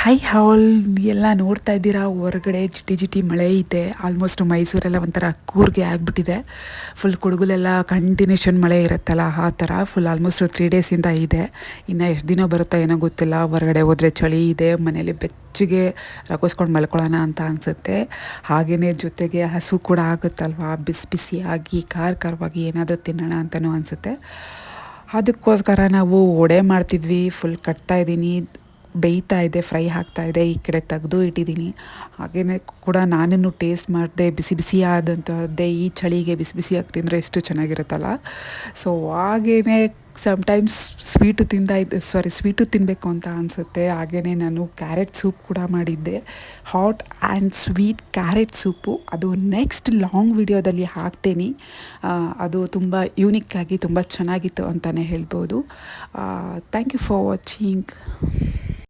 Hi ಹಾಲ್ ಎಲ್ಲ ನೋಡ್ತಾ ಇದ್ದೀರಾ, ಹೊರಗಡೆ ಜಿಟಿ ಜಿಟಿ ಮಳೆ ಇದೆ. ಆಲ್ಮೋಸ್ಟ್ ಮೈಸೂರೆಲ್ಲ ಒಂಥರ ಕೂರ್ಗೆ ಆಗಿಬಿಟ್ಟಿದೆ. ಫುಲ್ ಕೊಡಗುಲೆಲ್ಲ ಕಂಟಿನ್ಯೂಷನ್ ಮಳೆ ಇರುತ್ತಲ್ಲ, ಆ ಥರ ಫುಲ್ ಆಲ್ಮೋಸ್ಟ್ 3 ಡೇಸಿಂದ ಇದೆ. ಇನ್ನು ಎಷ್ಟು ದಿನ ಬರುತ್ತೋ ಏನೋ ಗೊತ್ತಿಲ್ಲ. ಹೊರಗಡೆ ಹೋದರೆ ಚಳಿ ಇದೆ, ಮನೇಲಿ ಬೆಚ್ಚಗೆ ರಗೋಸ್ಕೊಂಡು ಮಲ್ಕೊಳ್ಳೋಣ ಅಂತ ಅನಿಸುತ್ತೆ. ಹಾಗೆಯೇ ಜೊತೆಗೆ ಹಸು ಕೂಡ ಆಗುತ್ತಲ್ವ, ಬಿಸಿ ಬಿಸಿಯಾಗಿ ಖಾರವಾಗಿ ಏನಾದರೂ ತಿನ್ನೋಣ ಅಂತಲೂ ಅನಿಸುತ್ತೆ. ಅದಕ್ಕೋಸ್ಕರ ನಾವು ವಡೆ ಮಾಡ್ತಿದ್ವಿ. ಫುಲ್ ಕಟ್ತಾಯಿದ್ದೀನಿ, ಬೇಯ್ತಾ ಇದೆ, ಫ್ರೈ ಆಗ್ತಾಯಿದೆ. ಈ ಕಡೆ ತೆಗೆದು ಇಟ್ಟಿದ್ದೀನಿ. ಹಾಗೆಯೇ ಕೂಡ ನಾನು ಟೇಸ್ಟ್ ಮಾಡಿದೆ. ಬಿಸಿ ಬಿಸಿ ಆದಂಥದ್ದೇ ಈ ಚಳಿಗೆ ಬಿಸಿ ಬಿಸಿಯಾಗಿ ತಿಂದರೆ ಎಷ್ಟು ಚೆನ್ನಾಗಿರುತ್ತಲ್ಲ. ಸೊ ಹಾಗೆಯೇ ಸಮ್ಟೈಮ್ಸ್ ಸ್ವೀಟು ತಿನ್ನಬೇಕು ಅಂತ ಅನಿಸುತ್ತೆ. ಹಾಗೆಯೇ ನಾನು ಕ್ಯಾರೆಟ್ ಸೂಪ್ ಕೂಡ ಮಾಡಿದ್ದೆ, hot and sweet carrot soup. ಅದು ನೆಕ್ಸ್ಟ್ ಲಾಂಗ್ ವಿಡಿಯೋದಲ್ಲಿ ಹಾಕ್ತೀನಿ. ಅದು ತುಂಬ ಯೂನಿಕ್ಕಾಗಿ ತುಂಬ ಚೆನ್ನಾಗಿತ್ತು ಅಂತಲೇ ಹೇಳ್ಬೋದು. Thank you for watching.